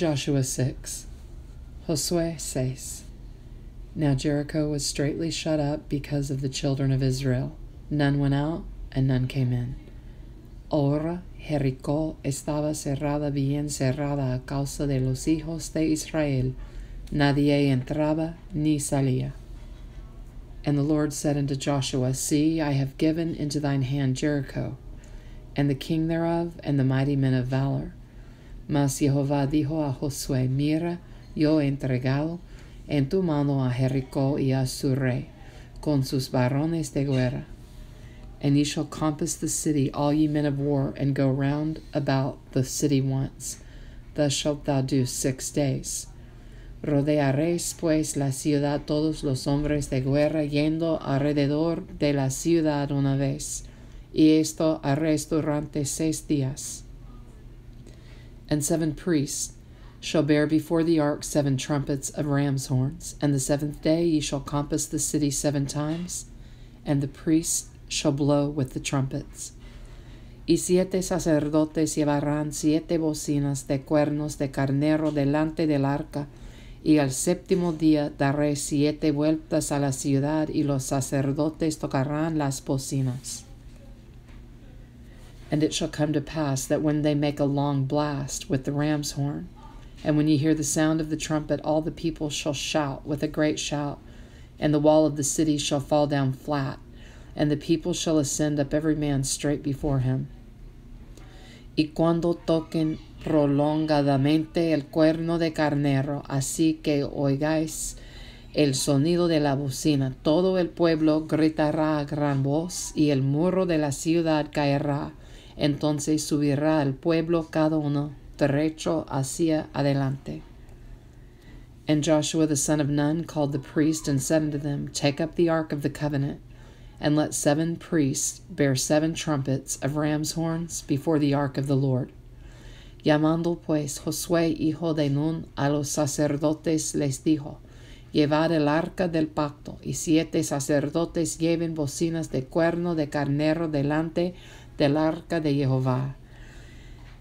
Joshua 6. Josué 6. Now Jericho was straitly shut up because of the children of Israel. None went out, and none came in. Ahora Jericó estaba cerrada, bien cerrada a causa de los hijos de Israel. Nadie entraba ni salía. And the Lord said unto Joshua, See, I have given into thine hand Jericho, and the king thereof, and the mighty men of valor. Mas Jehová dijo a Josué, Mira, yo he entregado en tu mano a Jericó y a su rey, con sus varones de guerra. And ye shall compass the city, all ye men of war, and go round about the city once. Thus shalt thou do 6 days. Rodearéis pues la ciudad todos los hombres de guerra, yendo alrededor de la ciudad una vez. Y esto haréis durante 6 días. And 7 priests shall bear before the ark 7 trumpets of ram's horns. And the 7th day ye shall compass the city 7 times, and the priests shall blow with the trumpets. Y 7 sacerdotes llevarán 7 bocinas de cuernos de carnero delante del arca, y al 7º día daré 7 vueltas a la ciudad, y los sacerdotes tocarán las bocinas. And it shall come to pass that when they make a long blast with the ram's horn, and when ye hear the sound of the trumpet, all the people shall shout with a great shout, and the wall of the city shall fall down flat, and the people shall ascend up every man straight before him. Y cuando toquen prolongadamente el cuerno de carnero, así que oigáis el sonido de la bocina, todo el pueblo gritará a gran voz, y el muro de la ciudad caerá. Entonces subirá el pueblo cada uno derecho hacia adelante. And Joshua the son of Nun called the priest, and said unto them, Take up the ark of the covenant, and let 7 priests bear 7 trumpets of ram's horns before the ark of the Lord. Llamando pues Josué hijo de Nun a los sacerdotes les dijo, Llevad el arca del pacto, y 7 sacerdotes lleven bocinas de cuerno de carnero delante del arca de Jehová.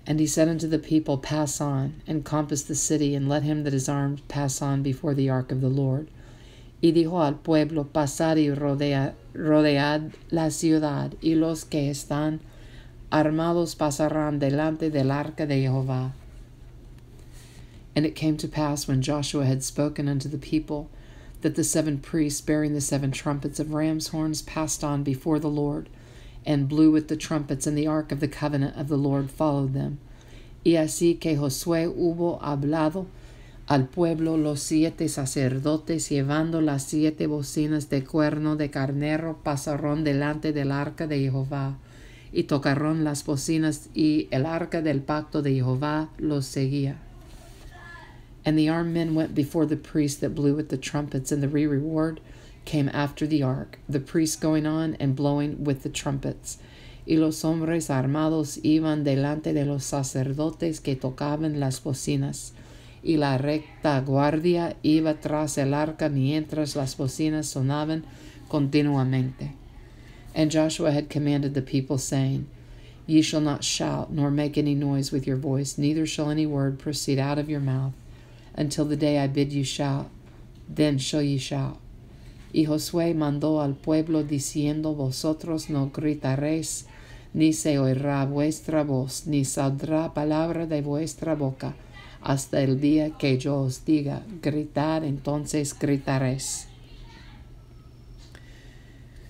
And he said unto the people, Pass on, and compass the city, and let him that is armed pass on before the ark of the Lord. Y dijo al pueblo, Pasad y rodead la ciudad, y los que están armados pasarán delante del arca de Jehová. And it came to pass, when Joshua had spoken unto the people, that the 7 priests bearing the 7 trumpets of ram's horns passed on before the Lord, and blew with the trumpets, and the ark of the covenant of the Lord followed them. Y así que Josué hubo hablado al pueblo, los 7 sacerdotes llevando las 7 bocinas de cuerno de carnero pasaron delante del arca de Jehová, y tocaron las bocinas, y el arca del pacto de Jehová los seguía. And the armed men went before the priests that blew with the trumpets, and the reward came after the ark, the priests going on and blowing with the trumpets. Y los hombres armados iban delante de los sacerdotes que tocaban las bocinas, y la recta guardia iba tras el arca mientras las bocinas sonaban continuamente. And Joshua had commanded the people, saying, Ye shall not shout, nor make any noise with your voice, neither shall any word proceed out of your mouth, until the day I bid you shout, then shall ye shout. Y Josué mandó al pueblo, diciendo, Vosotros no gritaréis, ni se oirá vuestra voz, ni saldrá palabra de vuestra boca, hasta el día que yo os diga, gritad, entonces gritaréis.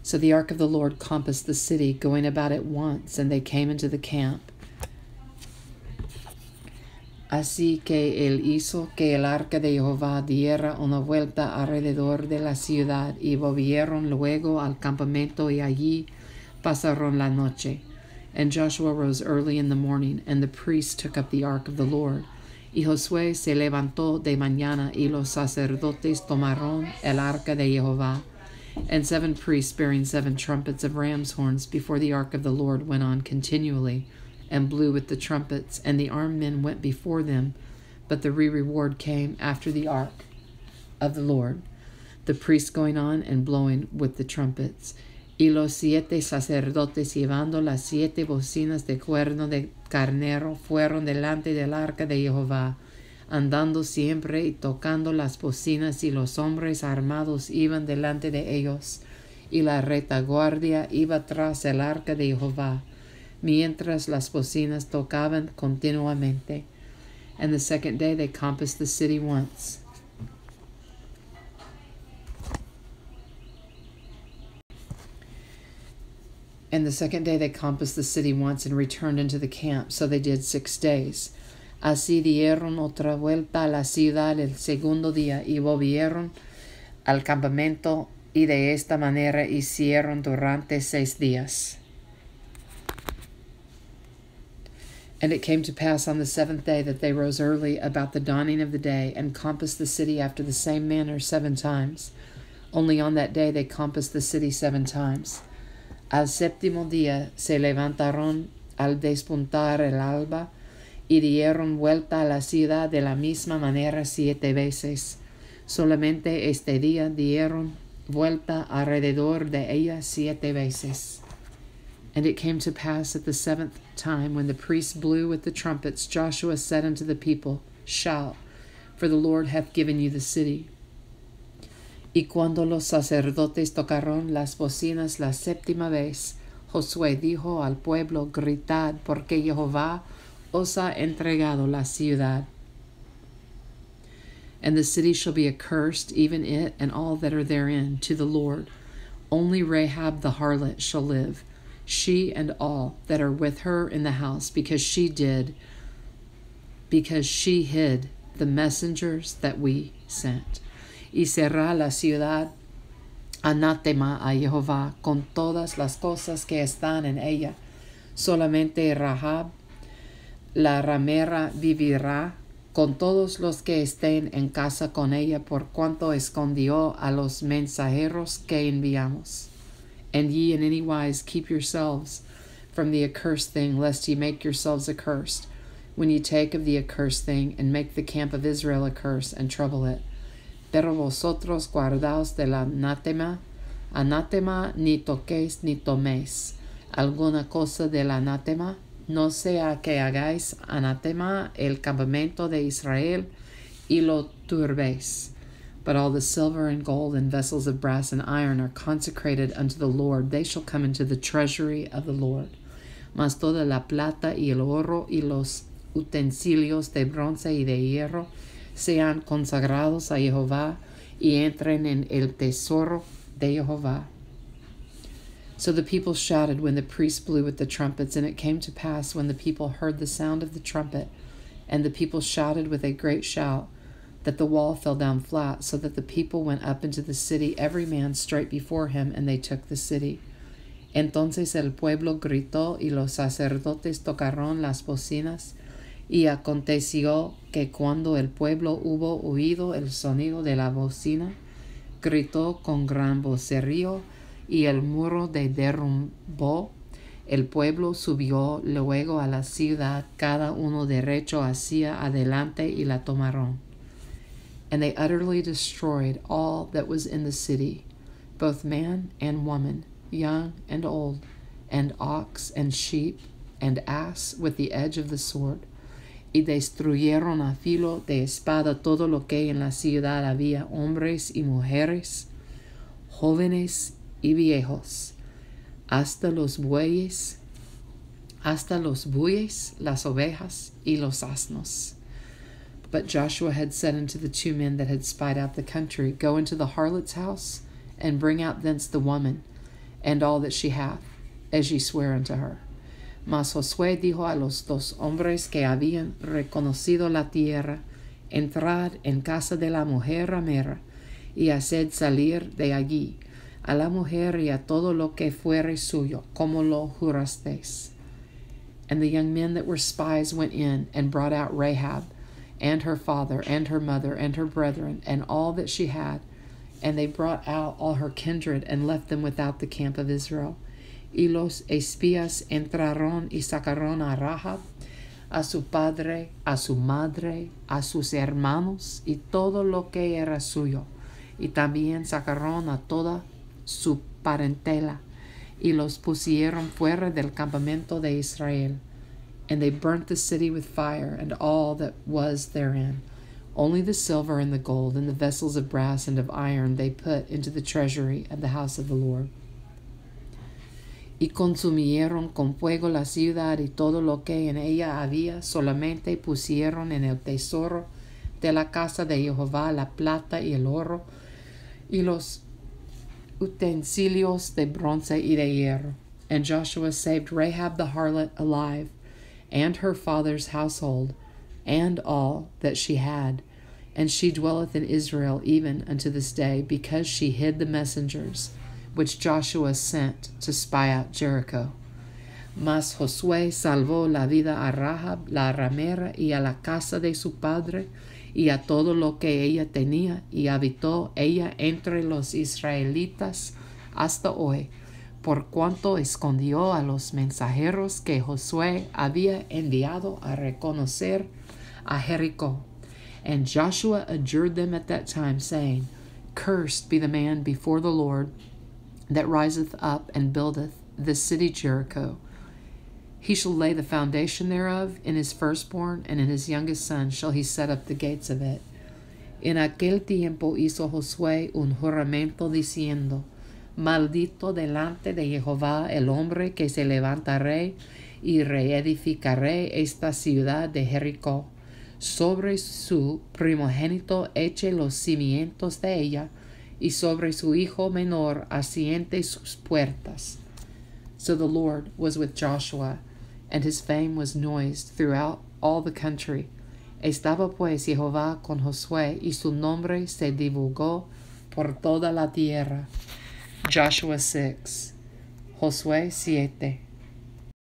So the ark of the Lord compassed the city, going about it once, and they came into the camp. Así que él hizo que el arca de Jehová diera una vuelta alrededor de la ciudad, y volvieron luego al campamento, y allí pasaron la noche. And Joshua rose early in the morning, and the priests took up the ark of the Lord. Y Josué se levantó de mañana, y los sacerdotes tomaron el arca de Jehová. And 7 priests bearing 7 trumpets of ram's horns before the ark of the Lord went on continually, and blew with the trumpets, and the armed men went before them, but the reward came after the ark of the Lord, the priests going on and blowing with the trumpets. Y los 7 sacerdotes llevando las 7 bocinas de cuerno de carnero fueron delante del arca de Jehová, andando siempre y tocando las bocinas, y los hombres armados iban delante de ellos, y la retaguardia iba tras el arca de Jehová, mientras las bocinas tocaban continuamente. And the second day they compassed the city once. And the second day they compassed the city once and returned into the camp. So they did 6 days. Así dieron otra vuelta a la ciudad el segundo día y volvieron al campamento, y de esta manera hicieron durante 6 días. And it came to pass on the 7th day that they rose early about the dawning of the day, and compassed the city after the same manner 7 times. Only on that day they compassed the city 7 times. Al séptimo día se levantaron al despuntar el alba, y dieron vuelta a la ciudad de la misma manera 7 veces. Solamente este día dieron vuelta alrededor de ella 7 veces. And it came to pass at the 7th time, when the priests blew with the trumpets, Joshua said unto the people, Shout, for the Lord hath given you the city. Y cuando los sacerdotes tocaron las bocinas la 7ª vez, Josué dijo al pueblo, Gritad, porque Jehová os ha entregado la ciudad. And the city shall be accursed, even it and all that are therein, to the Lord. Only Rahab the harlot shall live, she and all that are with her in the house, because she hid the messengers that we sent. Y será la ciudad anátema a Jehová con todas las cosas que están en ella. Solamente Rahab, la ramera, vivirá con todos los que estén en casa con ella, por cuanto escondió a los mensajeros que enviamos. And ye in any wise keep yourselves from the accursed thing, lest ye make yourselves accursed, when ye take of the accursed thing, and make the camp of Israel a curse, and trouble it. Pero vosotros guardaos del anátema ni toquéis ni toméis alguna cosa del anátema, no sea que hagáis anátema el campamento de Israel y lo turbéis. But all the silver and gold and vessels of brass and iron are consecrated unto the Lord. They shall come into the treasury of the Lord. Mas toda la plata y el oro y los utensilios de bronce y de hierro sean consagrados a Jehová, y entren en el tesoro de Jehová. So the people shouted when the priests blew with the trumpets, and it came to pass when the people heard the sound of the trumpet, and the people shouted with a great shout, that the wall fell down flat, so that the people went up into the city, every man straight before him, and they took the city. Entonces el pueblo gritó, y los sacerdotes tocaron las bocinas. Y aconteció que cuando el pueblo hubo oído el sonido de la bocina, gritó con gran vocerío, y el muro se derrumbó. El pueblo subió luego a la ciudad, cada uno derecho hacia adelante, y la tomaron. And they utterly destroyed all that was in the city, both man and woman, young and old, and ox and sheep and ass, with the edge of the sword. Y destruyeron a filo de espada todo lo que en la ciudad había, hombres y mujeres, jóvenes y viejos, hasta los bueyes, las ovejas y los asnos. But Joshua had said unto the 2 men that had spied out the country, Go into the harlot's house, and bring out thence the woman, and all that she hath, as ye swear unto her. Mas Josué dijo a los 2 hombres que habían reconocido la tierra, Entrad en casa de la mujer ramera, y haced salir de allí a la mujer y a todo lo que fuere suyo, como lo jurasteis. And the young men that were spies went in, and brought out Rahab, and her father, and her mother, and her brethren, and all that she had. And they brought out all her kindred, and left them without the camp of Israel. Y los espías entraron y sacaron a Rahab, a su padre, a su madre, a sus hermanos, y todo lo que era suyo. Y también sacaron a toda su parentela, y los pusieron fuera del campamento de Israel. And they burnt the city with fire, and all that was therein, Only the silver and the gold and the vessels of brass and of iron they put into the treasury of the house of the Lord. Y consumieron con fuego la ciudad y todo lo que en ella había, solamente pusieron en el tesoro de la casa de Jehová la plata y el oro y los utensilios de bronce y de hierro. And Joshua saved Rahab the harlot alive, and her father's household, and all that she had. And she dwelleth in Israel even unto this day, because she hid the messengers which Joshua sent to spy out Jericho. Mas Josué salvó la vida a Rahab, la ramera, y a la casa de su padre, y a todo lo que ella tenía, y habitó ella entre los israelitas hasta hoy, por cuanto escondió a los mensajeros que Josué había enviado a reconocer a Jericó. And Joshua adjured them at that time, saying, Cursed be the man before the Lord that riseth up and buildeth this city Jericho. He shall lay the foundation thereof, in his firstborn, and in his youngest son shall he set up the gates of it. En aquel tiempo hizo Josué un juramento diciendo, Maldito delante de Jehová el hombre que se levantaré y reedificaré esta ciudad de Jericó. Sobre su primogénito eche los cimientos de ella, y sobre su hijo menor asiente sus puertas. So the Lord was with Joshua, and his fame was noised throughout all the country. Estaba pues Jehová con Josué, y su nombre se divulgó por toda la tierra. Joshua 6, Josué 7.